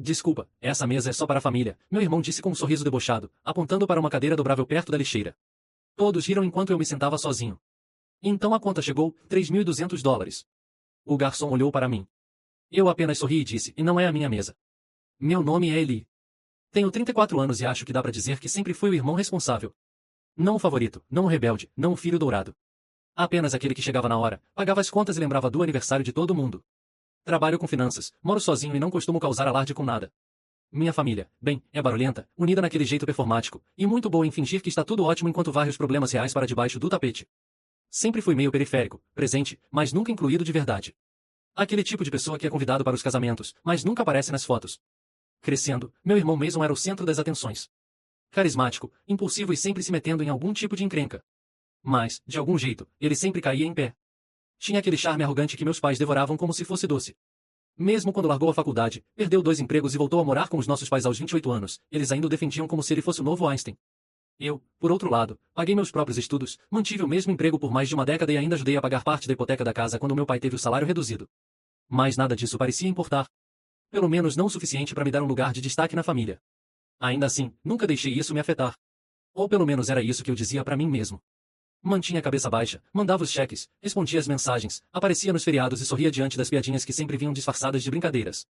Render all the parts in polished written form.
Desculpa, essa mesa é só para a família, meu irmão disse com um sorriso debochado, apontando para uma cadeira dobrável perto da lixeira. Todos riram enquanto eu me sentava sozinho. Então a conta chegou, $3.200. O garçom olhou para mim. Eu apenas sorri e disse, e não é a minha mesa. Meu nome é Eli. Tenho 34 anos e acho que dá para dizer que sempre fui o irmão responsável. Não o favorito, não o rebelde, não o filho dourado. Apenas aquele que chegava na hora, pagava as contas e lembrava do aniversário de todo mundo. Trabalho com finanças, moro sozinho e não costumo causar alarde com nada. Minha família, bem, é barulhenta, unida naquele jeito performático, e muito boa em fingir que está tudo ótimo enquanto varre os problemas reais para debaixo do tapete. Sempre fui meio periférico, presente, mas nunca incluído de verdade. Aquele tipo de pessoa que é convidado para os casamentos, mas nunca aparece nas fotos. Crescendo, meu irmão Mason era o centro das atenções. Carismático, impulsivo e sempre se metendo em algum tipo de encrenca. Mas, de algum jeito, ele sempre caía em pé. Tinha aquele charme arrogante que meus pais devoravam como se fosse doce. Mesmo quando largou a faculdade, perdeu 2 empregos e voltou a morar com os nossos pais aos 28 anos, eles ainda o defendiam como se ele fosse o novo Einstein. Eu, por outro lado, paguei meus próprios estudos, mantive o mesmo emprego por mais de uma década e ainda ajudei a pagar parte da hipoteca da casa quando meu pai teve o salário reduzido. Mas nada disso parecia importar. Pelo menos não o suficiente para me dar um lugar de destaque na família. Ainda assim, nunca deixei isso me afetar. Ou pelo menos era isso que eu dizia para mim mesmo. Mantinha a cabeça baixa, mandava os cheques, respondia as mensagens, aparecia nos feriados e sorria diante das piadinhas que sempre vinham disfarçadas de brincadeiras.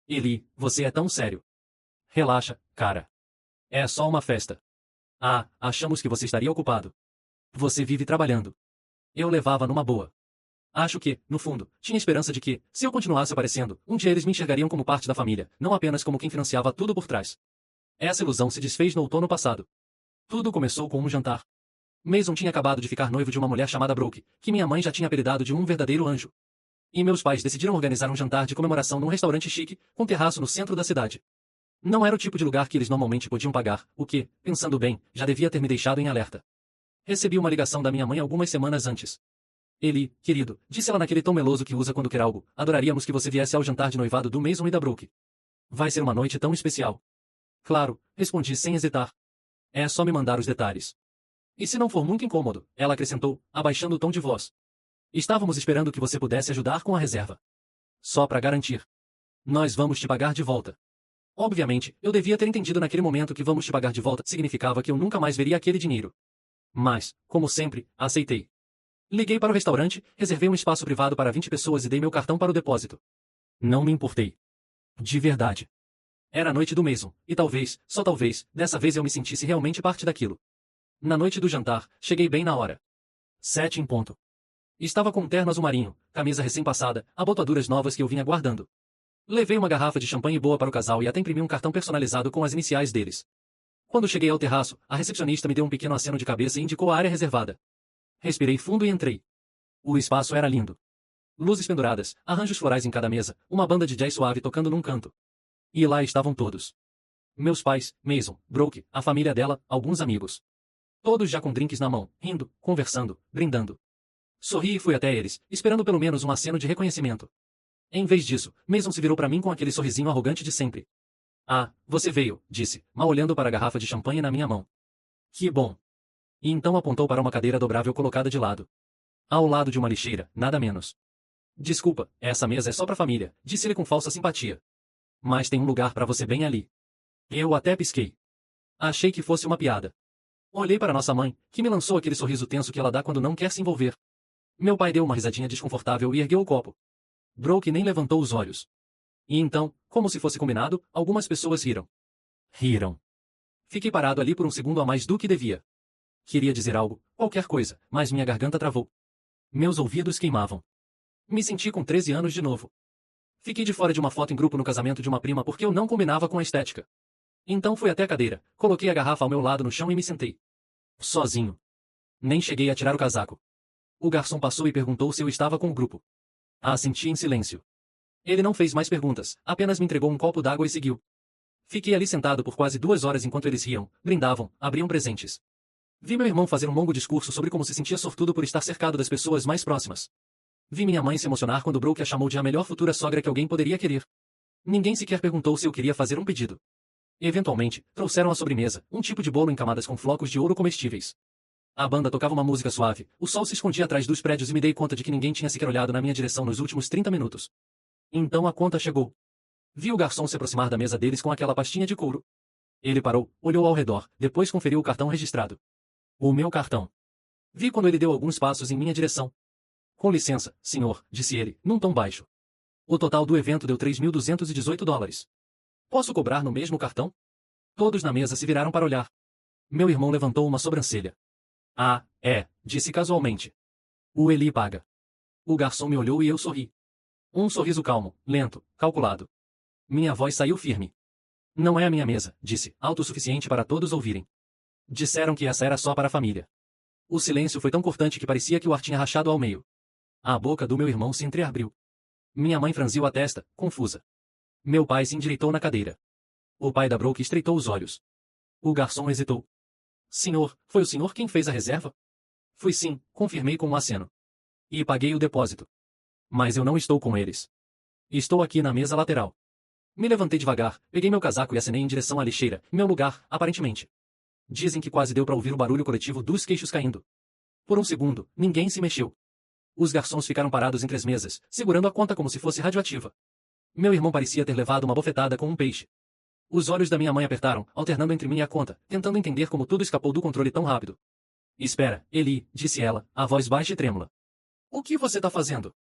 Eli, você é tão sério. Relaxa, cara. É só uma festa. Ah, achamos que você estaria ocupado. Você vive trabalhando. Eu levava numa boa. Acho que, no fundo, tinha esperança de que, se eu continuasse aparecendo, um dia eles me enxergariam como parte da família, não apenas como quem financiava tudo por trás. Essa ilusão se desfez no outono passado. Tudo começou com um jantar. Mason tinha acabado de ficar noivo de uma mulher chamada Brooke, que minha mãe já tinha apelidado de um verdadeiro anjo. E meus pais decidiram organizar um jantar de comemoração num restaurante chique, com terraço no centro da cidade. Não era o tipo de lugar que eles normalmente podiam pagar, o que, pensando bem, já devia ter me deixado em alerta. Recebi uma ligação da minha mãe algumas semanas antes. Eli, querido, disse ela naquele tom meloso que usa quando quer algo, adoraríamos que você viesse ao jantar de noivado do Mason e da Brooke. Vai ser uma noite tão especial. Claro, respondi sem hesitar. É só me mandar os detalhes. E se não for muito incômodo, ela acrescentou, abaixando o tom de voz. Estávamos esperando que você pudesse ajudar com a reserva. Só para garantir. Nós vamos te pagar de volta. Obviamente, eu devia ter entendido naquele momento que vamos te pagar de volta significava que eu nunca mais veria aquele dinheiro. Mas, como sempre, aceitei. Liguei para o restaurante, reservei um espaço privado para 20 pessoas e dei meu cartão para o depósito. Não me importei. De verdade. Era a noite do Mason, e talvez, só talvez, dessa vez eu me sentisse realmente parte daquilo. Na noite do jantar, cheguei bem na hora. 7 em ponto. Estava com um terno azul marinho, camisa recém-passada, abotoaduras novas que eu vinha guardando. Levei uma garrafa de champanhe boa para o casal e até imprimi um cartão personalizado com as iniciais deles. Quando cheguei ao terraço, a recepcionista me deu um pequeno aceno de cabeça e indicou a área reservada. Respirei fundo e entrei. O espaço era lindo. Luzes penduradas, arranjos florais em cada mesa, uma banda de jazz suave tocando num canto. E lá estavam todos. Meus pais, Mason, Brooke, a família dela, alguns amigos. Todos já com drinks na mão, rindo, conversando, brindando. Sorri e fui até eles, esperando pelo menos um aceno de reconhecimento. Em vez disso, Mason se virou para mim com aquele sorrisinho arrogante de sempre. Ah, você veio, disse, mal olhando para a garrafa de champanhe na minha mão. Que bom. E então apontou para uma cadeira dobrável colocada de lado. Ao lado de uma lixeira, nada menos. Desculpa, essa mesa é só para a família, disse ele com falsa simpatia. Mas tem um lugar para você bem ali. Eu até pisquei. Achei que fosse uma piada. Olhei para nossa mãe, que me lançou aquele sorriso tenso que ela dá quando não quer se envolver. Meu pai deu uma risadinha desconfortável e ergueu o copo. Brooke nem levantou os olhos. E então, como se fosse combinado, algumas pessoas riram. Riram. Fiquei parado ali por um segundo a mais do que devia. Queria dizer algo, qualquer coisa, mas minha garganta travou. Meus ouvidos queimavam. Me senti com 13 anos de novo. Fiquei de fora de uma foto em grupo no casamento de uma prima porque eu não combinava com a estética. Então fui até a cadeira, coloquei a garrafa ao meu lado no chão e me sentei. Sozinho. Nem cheguei a tirar o casaco. O garçom passou e perguntou se eu estava com o grupo. Assenti em silêncio. Ele não fez mais perguntas, apenas me entregou um copo d'água e seguiu. Fiquei ali sentado por quase 2 horas enquanto eles riam, brindavam, abriam presentes. Vi meu irmão fazer um longo discurso sobre como se sentia sortudo por estar cercado das pessoas mais próximas. Vi minha mãe se emocionar quando Brooke a chamou de a melhor futura sogra que alguém poderia querer. Ninguém sequer perguntou se eu queria fazer um pedido. Eventualmente, trouxeram a sobremesa, um tipo de bolo em camadas com flocos de ouro comestíveis. A banda tocava uma música suave, o sol se escondia atrás dos prédios e me dei conta de que ninguém tinha sequer olhado na minha direção nos últimos 30 minutos. Então a conta chegou. Vi o garçom se aproximar da mesa deles com aquela pastinha de couro. Ele parou, olhou ao redor, depois conferiu o cartão registrado. O meu cartão. Vi quando ele deu alguns passos em minha direção. Com licença, senhor, disse ele, num tom baixo. O total do evento deu $3.218. Posso cobrar no mesmo cartão? Todos na mesa se viraram para olhar. Meu irmão levantou uma sobrancelha. Ah, é, disse casualmente. O Eli paga. O garçom me olhou e eu sorri. Um sorriso calmo, lento, calculado. Minha voz saiu firme. Não é a minha mesa, disse, alto o suficiente para todos ouvirem. Disseram que essa era só para a família. O silêncio foi tão cortante que parecia que o ar tinha rachado ao meio. A boca do meu irmão se entreabriu. Minha mãe franziu a testa, confusa. Meu pai se endireitou na cadeira. O pai da Brooke estreitou os olhos. O garçom hesitou. Senhor, foi o senhor quem fez a reserva? Fui sim, confirmei com um aceno. E paguei o depósito. Mas eu não estou com eles. Estou aqui na mesa lateral. Me levantei devagar, peguei meu casaco e acenei em direção à lixeira, meu lugar, aparentemente. Dizem que quase deu para ouvir o barulho coletivo dos queixos caindo. Por um segundo, ninguém se mexeu. Os garçons ficaram parados entre as mesas, segurando a conta como se fosse radioativa. Meu irmão parecia ter levado uma bofetada com um peixe. Os olhos da minha mãe apertaram, alternando entre mim e a conta, tentando entender como tudo escapou do controle tão rápido. Espera, Eli, disse ela, a voz baixa e trêmula. O que você tá fazendo?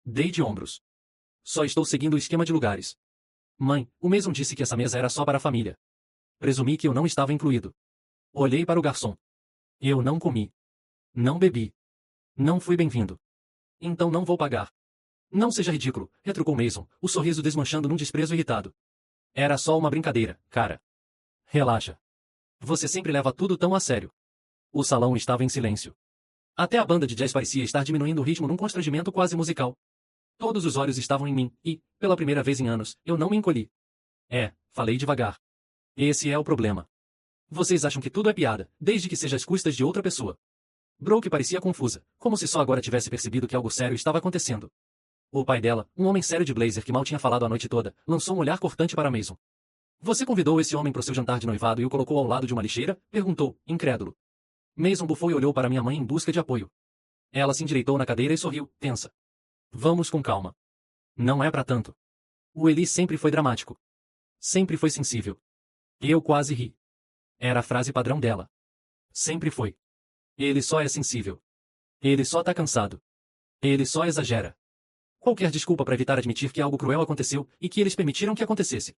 Dei de ombros. Só estou seguindo o esquema de lugares. Mãe, o mesmo disse que essa mesa era só para a família. Presumi que eu não estava incluído. Olhei para o garçom. Eu não comi. Não bebi. Não fui bem-vindo. Então não vou pagar. Não seja ridículo, retrucou Mason, o sorriso desmanchando num desprezo irritado. Era só uma brincadeira, cara. Relaxa. Você sempre leva tudo tão a sério. O salão estava em silêncio. Até a banda de jazz parecia estar diminuindo o ritmo num constrangimento quase musical. Todos os olhos estavam em mim, e, pela primeira vez em anos, eu não me encolhi. Falei devagar. Esse é o problema. Vocês acham que tudo é piada, desde que seja às custas de outra pessoa. Brooke parecia confusa, como se só agora tivesse percebido que algo sério estava acontecendo. O pai dela, um homem sério de blazer que mal tinha falado a noite toda, lançou um olhar cortante para Mason. Você convidou esse homem para o seu jantar de noivado e o colocou ao lado de uma lixeira? Perguntou, incrédulo. Mason bufou e olhou para minha mãe em busca de apoio. Ela se endireitou na cadeira e sorriu, tensa. Vamos com calma. Não é para tanto. O Eli sempre foi dramático. Sempre foi sensível. Eu quase ri. Era a frase padrão dela. Sempre foi. Ele só é sensível. Ele só tá cansado. Ele só exagera. Qualquer desculpa para evitar admitir que algo cruel aconteceu e que eles permitiram que acontecesse.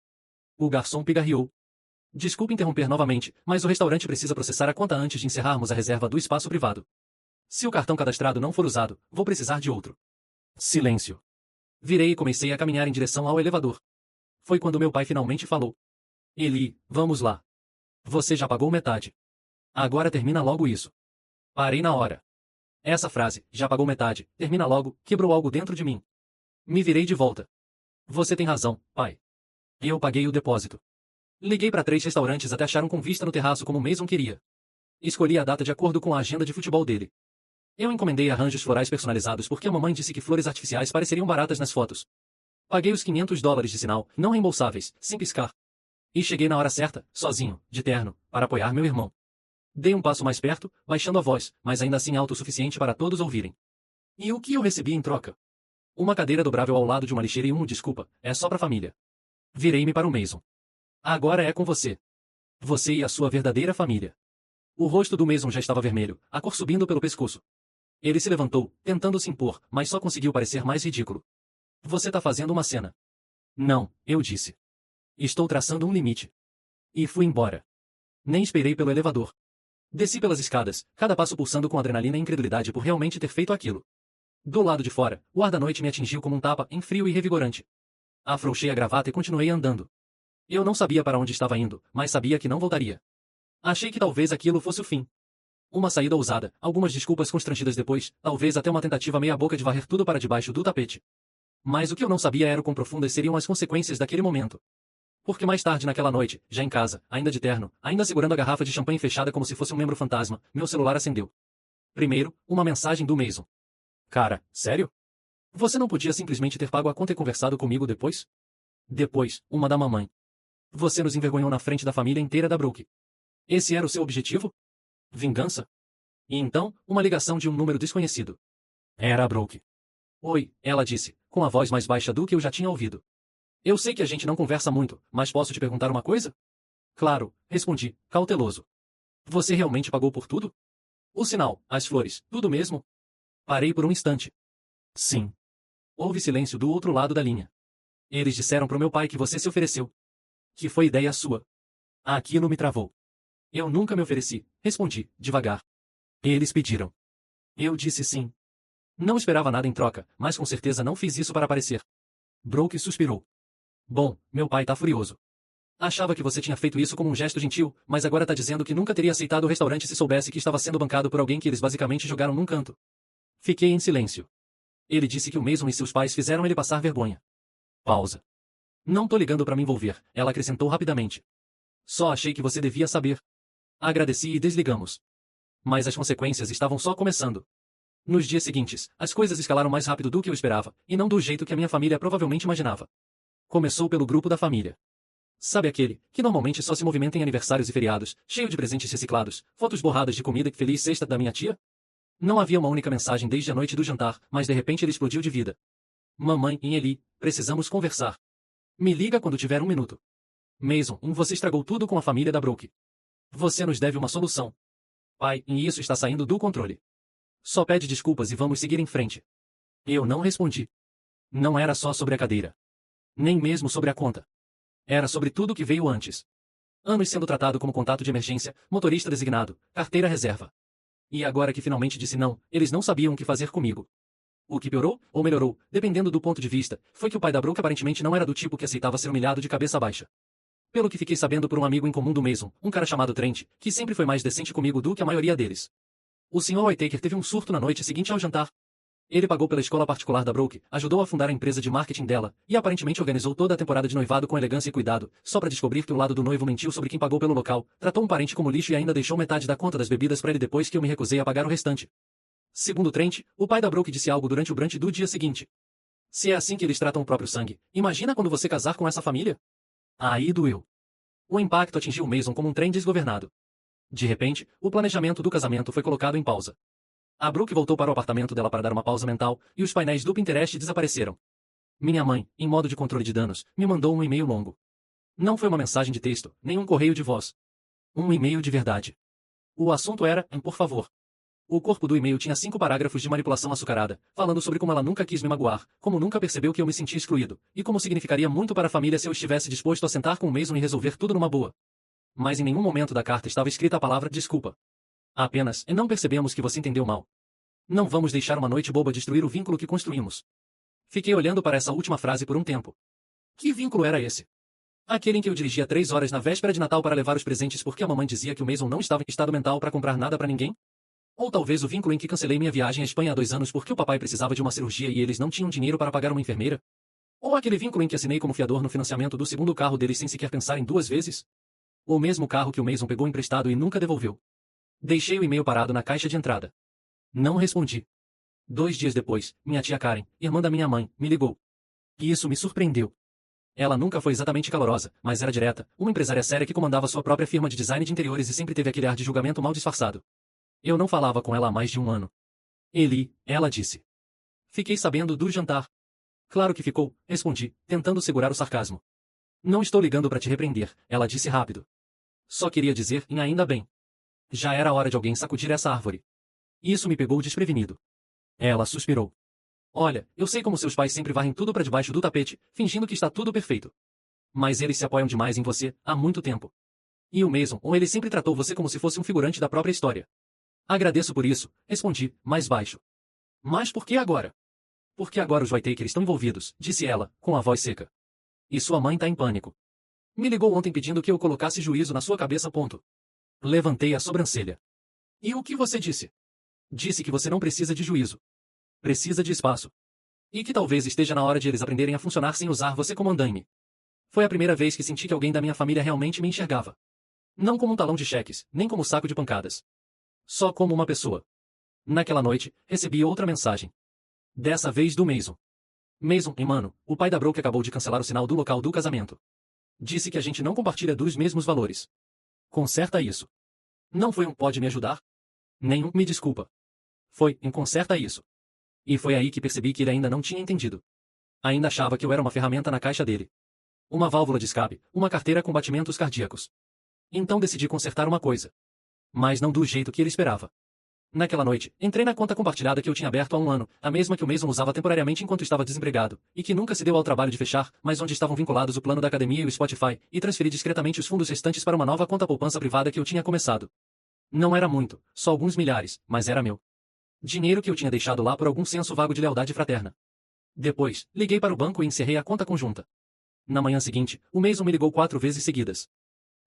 O garçom pigarreou. Desculpe interromper novamente, mas o restaurante precisa processar a conta antes de encerrarmos a reserva do espaço privado. Se o cartão cadastrado não for usado, vou precisar de outro. Silêncio. Virei e comecei a caminhar em direção ao elevador. Foi quando meu pai finalmente falou. Eli, vamos lá. Você já pagou metade. Agora termina logo isso. Parei na hora. Essa frase, já pagou metade, termina logo, quebrou algo dentro de mim. Me virei de volta. Você tem razão, pai. Eu paguei o depósito. Liguei para 3 restaurantes até achar um com vista no terraço como Mason queria. Escolhi a data de acordo com a agenda de futebol dele. Eu encomendei arranjos florais personalizados porque a mamãe disse que flores artificiais pareceriam baratas nas fotos. Paguei os $500 de sinal, não reembolsáveis, sem piscar. E cheguei na hora certa, sozinho, de terno, para apoiar meu irmão. Dei um passo mais perto, baixando a voz, mas ainda assim alto o suficiente para todos ouvirem. E o que eu recebi em troca? Uma cadeira dobrável ao lado de uma lixeira e desculpa, é só pra família. Virei-me para o Mason. Agora é com você. Você e a sua verdadeira família. O rosto do Mason já estava vermelho, a cor subindo pelo pescoço. Ele se levantou, tentando se impor, mas só conseguiu parecer mais ridículo. Você tá fazendo uma cena. Não, eu disse. Estou traçando um limite. E fui embora. Nem esperei pelo elevador. Desci pelas escadas, cada passo pulsando com adrenalina e incredulidade por realmente ter feito aquilo. Do lado de fora, o ar da noite me atingiu como um tapa, em frio e revigorante. Afrouxei a gravata e continuei andando. Eu não sabia para onde estava indo, mas sabia que não voltaria. Achei que talvez aquilo fosse o fim. Uma saída ousada, algumas desculpas constrangidas depois, talvez até uma tentativa meia-boca de varrer tudo para debaixo do tapete. Mas o que eu não sabia era o quão profundas seriam as consequências daquele momento. Porque mais tarde naquela noite, já em casa, ainda de terno, ainda segurando a garrafa de champanhe fechada como se fosse um membro fantasma, meu celular acendeu. Primeiro, uma mensagem do Mason. Cara, sério? Você não podia simplesmente ter pago a conta e conversado comigo depois? Depois, uma da mamãe. Você nos envergonhou na frente da família inteira da Brooke. Esse era o seu objetivo? Vingança? E então, uma ligação de um número desconhecido. Era a Brooke. Oi, ela disse, com a voz mais baixa do que eu já tinha ouvido. Eu sei que a gente não conversa muito, mas posso te perguntar uma coisa? Claro, respondi, cauteloso. Você realmente pagou por tudo? O sinal, as flores, tudo mesmo? Parei por um instante. Sim. Houve silêncio do outro lado da linha. Eles disseram pro meu pai que você se ofereceu. Que foi ideia sua. Aquilo me travou. Eu nunca me ofereci, respondi, devagar. Eles pediram. Eu disse sim. Não esperava nada em troca, mas com certeza não fiz isso para aparecer. Brooke suspirou. Bom, meu pai tá furioso. Achava que você tinha feito isso como um gesto gentil, mas agora tá dizendo que nunca teria aceitado o restaurante se soubesse que estava sendo bancado por alguém que eles basicamente jogaram num canto. Fiquei em silêncio. Ele disse que o Mason e seus pais fizeram ele passar vergonha. Pausa. Não tô ligando para me envolver, ela acrescentou rapidamente. Só achei que você devia saber. Agradeci e desligamos. Mas as consequências estavam só começando. Nos dias seguintes, as coisas escalaram mais rápido do que eu esperava, e não do jeito que a minha família provavelmente imaginava. Começou pelo grupo da família. Sabe aquele, que normalmente só se movimenta em aniversários e feriados, cheio de presentes reciclados, fotos borradas de comida e feliz sexta da minha tia? Não havia uma única mensagem desde a noite do jantar, mas de repente ele explodiu de vida. Mamãe e Eli, precisamos conversar. Me liga quando tiver um minuto. Mason, você estragou tudo com a família da Brooke. Você nos deve uma solução. Pai, e isso está saindo do controle. Só pede desculpas e vamos seguir em frente. Eu não respondi. Não era só sobre a cadeira. Nem mesmo sobre a conta. Era sobre tudo que veio antes. Anos sendo tratado como contato de emergência, motorista designado, carteira reserva. E agora que finalmente disse não, eles não sabiam o que fazer comigo. O que piorou, ou melhorou, dependendo do ponto de vista, foi que o pai da Brooke aparentemente não era do tipo que aceitava ser humilhado de cabeça baixa. Pelo que fiquei sabendo por um amigo em comum do Mason, um cara chamado Trent, que sempre foi mais decente comigo do que a maioria deles. O Sr. Whittaker teve um surto na noite seguinte ao jantar. Ele pagou pela escola particular da Brooke, ajudou a fundar a empresa de marketing dela, e aparentemente organizou toda a temporada de noivado com elegância e cuidado, só para descobrir que o lado do noivo mentiu sobre quem pagou pelo local, tratou um parente como lixo e ainda deixou metade da conta das bebidas para ele depois que eu me recusei a pagar o restante. Segundo Trent, o pai da Brooke disse algo durante o brunch do dia seguinte. Se é assim que eles tratam o próprio sangue, imagina quando você casar com essa família? Aí doeu. O impacto atingiu Mason como um trem desgovernado. De repente, o planejamento do casamento foi colocado em pausa. A Brooke voltou para o apartamento dela para dar uma pausa mental, e os painéis do Pinterest desapareceram. Minha mãe, em modo de controle de danos, me mandou um e-mail longo. Não foi uma mensagem de texto, nem um correio de voz. Um e-mail de verdade. O assunto era, por favor. O corpo do e-mail tinha 5 parágrafos de manipulação açucarada, falando sobre como ela nunca quis me magoar, como nunca percebeu que eu me sentia excluído, e como significaria muito para a família se eu estivesse disposto a sentar com o Mason e resolver tudo numa boa. Mas em nenhum momento da carta estava escrita a palavra desculpa. Apenas, não percebemos que você entendeu mal. Não vamos deixar uma noite boba destruir o vínculo que construímos. Fiquei olhando para essa última frase por um tempo. Que vínculo era esse? Aquele em que eu dirigia 3 horas na véspera de Natal para levar os presentes porque a mamãe dizia que o Mason não estava em estado mental para comprar nada para ninguém? Ou talvez o vínculo em que cancelei minha viagem à Espanha há 2 anos porque o papai precisava de uma cirurgia e eles não tinham dinheiro para pagar uma enfermeira? Ou aquele vínculo em que assinei como fiador no financiamento do segundo carro deles sem sequer pensar em 2 vezes? O mesmo carro que o Mason pegou emprestado e nunca devolveu. Deixei o e-mail parado na caixa de entrada. Não respondi. 2 dias depois, minha tia Karen, irmã da minha mãe, me ligou. E isso me surpreendeu. Ela nunca foi exatamente calorosa, mas era direta, uma empresária séria que comandava sua própria firma de design de interiores e sempre teve aquele ar de julgamento mal disfarçado. Eu não falava com ela há mais de 1 ano. Eli, ela disse. Fiquei sabendo do jantar. Claro que ficou, respondi, tentando segurar o sarcasmo. Não estou ligando para te repreender, ela disse rápido. Só queria dizer, ainda bem. Já era hora de alguém sacudir essa árvore. Isso me pegou desprevenido. Ela suspirou. Olha, eu sei como seus pais sempre varrem tudo para debaixo do tapete, fingindo que está tudo perfeito. Mas eles se apoiam demais em você, há muito tempo. E o Mason, ou ele sempre tratou você como se fosse um figurante da própria história. Agradeço por isso, respondi, mais baixo. Mas por que agora? Porque agora os Whittaker estão envolvidos, disse ela, com a voz seca. E sua mãe tá em pânico. Me ligou ontem pedindo que eu colocasse juízo na sua cabeça. Ponto. Levantei a sobrancelha. E o que você disse? Disse que você não precisa de juízo. Precisa de espaço. E que talvez esteja na hora de eles aprenderem a funcionar sem usar você como andaime. Foi a primeira vez que senti que alguém da minha família realmente me enxergava. Não como um talão de cheques, nem como saco de pancadas. Só como uma pessoa. Naquela noite, recebi outra mensagem. Dessa vez do Mason. Mason, mano, o pai da Brooke acabou de cancelar o sinal do local do casamento. Disse que a gente não compartilha dos mesmos valores. Conserta isso. Não foi um pode me ajudar? Nenhum me desculpa. Foi conserta isso. E foi aí que percebi que ele ainda não tinha entendido. Ainda achava que eu era uma ferramenta na caixa dele. uma válvula de escape, uma carteira com batimentos cardíacos. Então decidi consertar uma coisa. Mas não do jeito que ele esperava. Naquela noite, entrei na conta compartilhada que eu tinha aberto há um ano, a mesma que o Mason usava temporariamente enquanto estava desempregado, e que nunca se deu ao trabalho de fechar, mas onde estavam vinculados o plano da academia e o Spotify, e transferi discretamente os fundos restantes para uma nova conta poupança privada que eu tinha começado. Não era muito, só alguns milhares, mas era meu. Dinheiro que eu tinha deixado lá por algum senso vago de lealdade fraterna. Depois, liguei para o banco e encerrei a conta conjunta. Na manhã seguinte, o Mason me ligou 4 vezes seguidas.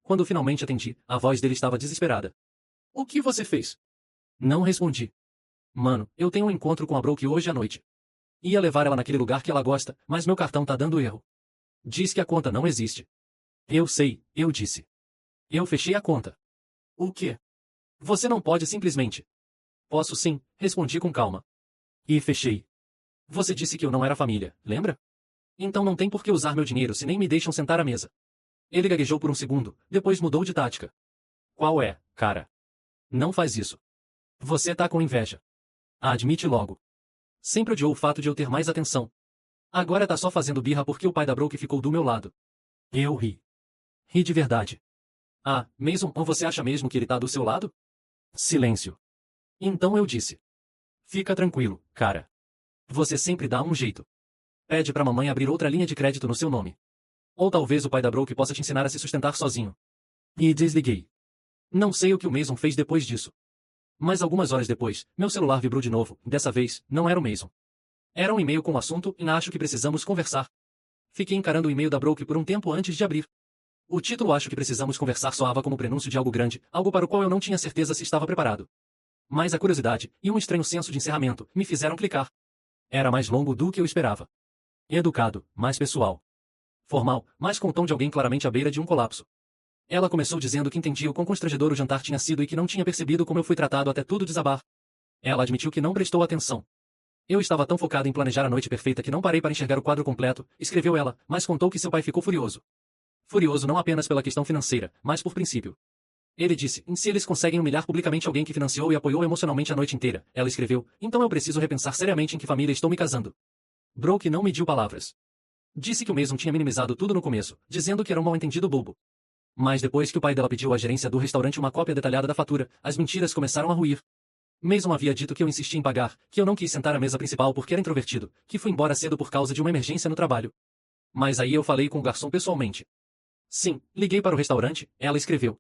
Quando finalmente atendi, a voz dele estava desesperada. O que você fez? Não respondi. Mano, eu tenho um encontro com a Brooke hoje à noite. Ia levar ela naquele lugar que ela gosta, mas meu cartão tá dando erro. Diz que a conta não existe. Eu sei, eu disse. Eu fechei a conta. O quê? Você não pode simplesmente. Posso sim, respondi com calma. E fechei. Você disse que eu não era família, lembra? Então não tem por que usar meu dinheiro se nem me deixam sentar à mesa. Ele gaguejou por um segundo, depois mudou de tática. Qual é, cara? Não faz isso. Você tá com inveja. Admite logo. Sempre odiou o fato de eu ter mais atenção. Agora tá só fazendo birra porque o pai da Brooke ficou do meu lado. Eu ri. Ri de verdade. Ah, Mason, ou você acha mesmo que ele tá do seu lado? Silêncio. Então eu disse. Fica tranquilo, cara. Você sempre dá um jeito. Pede pra mamãe abrir outra linha de crédito no seu nome. Ou talvez o pai da Brooke possa te ensinar a se sustentar sozinho. E desliguei. Não sei o que o Mason fez depois disso. Mas algumas horas depois, meu celular vibrou de novo, dessa vez, não era o Mason. Era um e-mail com o assunto e acho que precisamos conversar. Fiquei encarando o e-mail da Brooke por um tempo antes de abrir. O título acho que precisamos conversar soava como prenúncio de algo grande, algo para o qual eu não tinha certeza se estava preparado. Mas a curiosidade, e um estranho senso de encerramento, me fizeram clicar. Era mais longo do que eu esperava. Educado, mais pessoal. Formal, mas com o tom de alguém claramente à beira de um colapso. Ela começou dizendo que entendia o quão constrangedor o jantar tinha sido e que não tinha percebido como eu fui tratado até tudo desabar. Ela admitiu que não prestou atenção. Eu estava tão focado em planejar a noite perfeita que não parei para enxergar o quadro completo, escreveu ela, mas contou que seu pai ficou furioso. Furioso não apenas pela questão financeira, mas por princípio. Ele disse, se eles conseguem humilhar publicamente alguém que financiou e apoiou emocionalmente a noite inteira, ela escreveu, então eu preciso repensar seriamente em que família estou me casando. Brooke não mediu palavras. Disse que o Mason tinha minimizado tudo no começo, dizendo que era um mal-entendido bobo. Mas depois que o pai dela pediu à gerência do restaurante uma cópia detalhada da fatura, as mentiras começaram a ruir. Mason havia dito que eu insisti em pagar, que eu não quis sentar à mesa principal porque era introvertido, que fui embora cedo por causa de uma emergência no trabalho. Mas aí eu falei com o garçom pessoalmente. Sim, liguei para o restaurante, ela escreveu.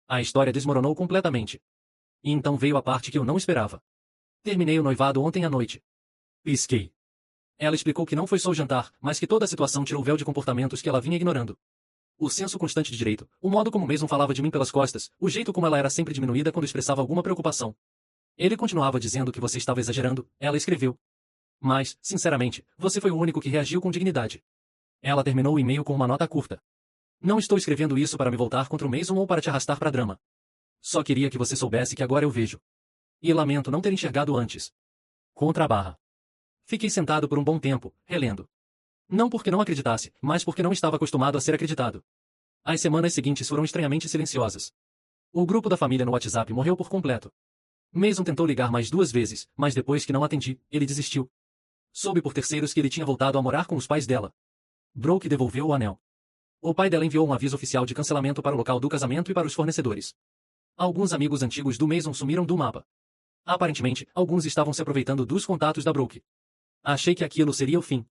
A história desmoronou completamente. E então veio a parte que eu não esperava. Terminei o noivado ontem à noite. Pisquei. Ela explicou que não foi só o jantar, mas que toda a situação tirou o véu de comportamentos que ela vinha ignorando. O senso constante de direito, o modo como Mason falava de mim pelas costas, o jeito como ela era sempre diminuída quando expressava alguma preocupação. Ele continuava dizendo que você estava exagerando, ela escreveu. Mas, sinceramente, você foi o único que reagiu com dignidade. Ela terminou o e-mail com uma nota curta. Não estou escrevendo isso para me voltar contra o Mason ou para te arrastar para drama. Só queria que você soubesse que agora eu vejo. E lamento não ter enxergado antes. Contra a barra. Fiquei sentado por um bom tempo, relendo. Não porque não acreditasse, mas porque não estava acostumado a ser acreditado. As semanas seguintes foram estranhamente silenciosas. O grupo da família no WhatsApp morreu por completo. Mason tentou ligar mais 2 vezes, mas depois que não atendi, ele desistiu. Soube por terceiros que ele tinha voltado a morar com os pais dela. Brooke devolveu o anel. O pai dela enviou um aviso oficial de cancelamento para o local do casamento e para os fornecedores. Alguns amigos antigos do Mason sumiram do mapa. Aparentemente, alguns estavam se aproveitando dos contatos da Brooke. Achei que aquilo seria o fim.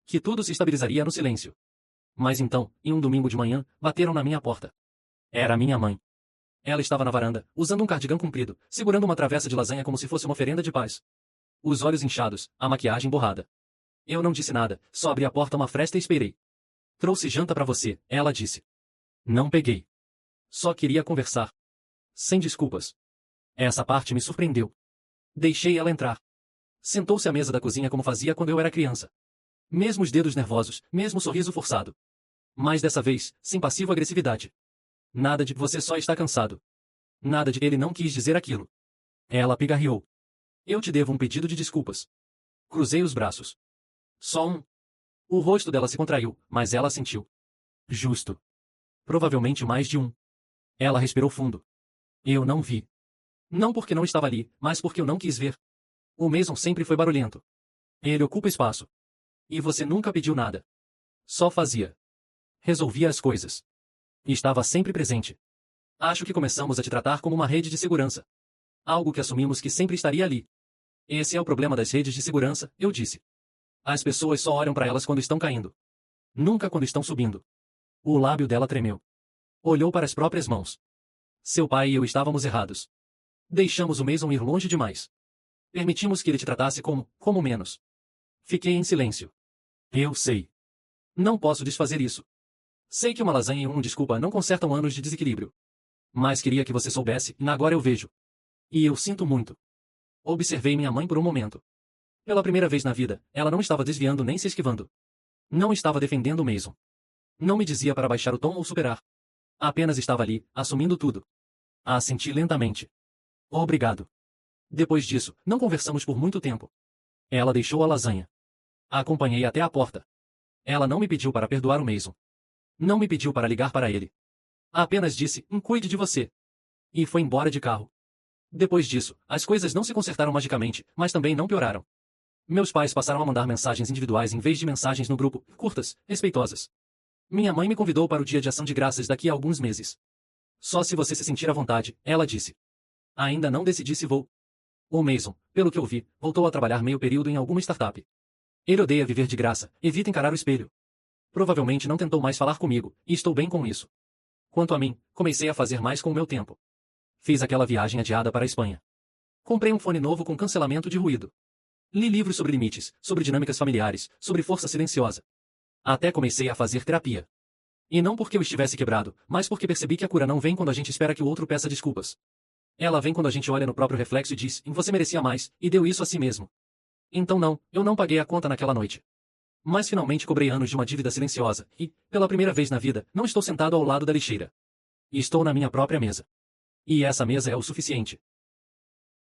Que tudo se estabilizaria no silêncio. Mas então, em um domingo de manhã, bateram na minha porta. Era minha mãe. Ela estava na varanda, usando um cardigã comprido, segurando uma travessa de lasanha como se fosse uma oferenda de paz. Os olhos inchados, a maquiagem borrada. Eu não disse nada, só abri a porta uma fresta e esperei. Trouxe janta para você, ela disse. Não peguei. Só queria conversar. Sem desculpas. Essa parte me surpreendeu. Deixei ela entrar. Sentou-se à mesa da cozinha como fazia quando eu era criança. Mesmo os dedos nervosos, mesmo o sorriso forçado. Mas dessa vez, sem passivo-agressividade. Nada de você só está cansado. Nada de ele não quis dizer aquilo. Ela pigarreou. Eu te devo um pedido de desculpas. Cruzei os braços. Só um. O rosto dela se contraiu, mas ela sentiu. Justo. Provavelmente mais de um. Ela respirou fundo. Eu não vi. Não porque não estava ali, mas porque eu não quis ver. O Mason sempre foi barulhento. Ele ocupa espaço. E você nunca pediu nada. Só fazia. Resolvia as coisas. E estava sempre presente. Acho que começamos a te tratar como uma rede de segurança. Algo que assumimos que sempre estaria ali. Esse é o problema das redes de segurança, eu disse. As pessoas só olham para elas quando estão caindo. Nunca quando estão subindo. O lábio dela tremeu. Olhou para as próprias mãos. Seu pai e eu estávamos errados. Deixamos o Mason ir longe demais. Permitimos que ele te tratasse como menos. Fiquei em silêncio. Eu sei. Não posso desfazer isso. Sei que uma lasanha e desculpa não consertam anos de desequilíbrio. Mas queria que você soubesse, e agora eu vejo. E eu sinto muito. Observei minha mãe por um momento. Pela primeira vez na vida, ela não estava desviando nem se esquivando. Não estava defendendo o Mason. Não me dizia para baixar o tom ou superar. Apenas estava ali, assumindo tudo. Assenti lentamente. Obrigado. Depois disso, não conversamos por muito tempo. Ela deixou a lasanha. A acompanhei até a porta. Ela não me pediu para perdoar o Mason. Não me pediu para ligar para ele. Apenas disse, cuide de você. E foi embora de carro. Depois disso, as coisas não se consertaram magicamente, mas também não pioraram. Meus pais passaram a mandar mensagens individuais em vez de mensagens no grupo, curtas, respeitosas. Minha mãe me convidou para o dia de ação de graças daqui a alguns meses. Só se você se sentir à vontade, ela disse. Ainda não decidi se vou. O Mason, pelo que eu vi, voltou a trabalhar meio período em alguma startup. Ele odeia viver de graça, evita encarar o espelho. Provavelmente não tentou mais falar comigo, e estou bem com isso. Quanto a mim, comecei a fazer mais com o meu tempo. Fiz aquela viagem adiada para a Espanha. Comprei um fone novo com cancelamento de ruído. Li livros sobre limites, sobre dinâmicas familiares, sobre força silenciosa. Até comecei a fazer terapia. E não porque eu estivesse quebrado, mas porque percebi que a cura não vem quando a gente espera que o outro peça desculpas. Ela vem quando a gente olha no próprio reflexo e diz, você merecia mais, e deu isso a si mesmo. Então não, eu não paguei a conta naquela noite. Mas finalmente cobrei anos de uma dívida silenciosa, e, pela primeira vez na vida, não estou sentado ao lado da lixeira. Estou na minha própria mesa. E essa mesa é o suficiente.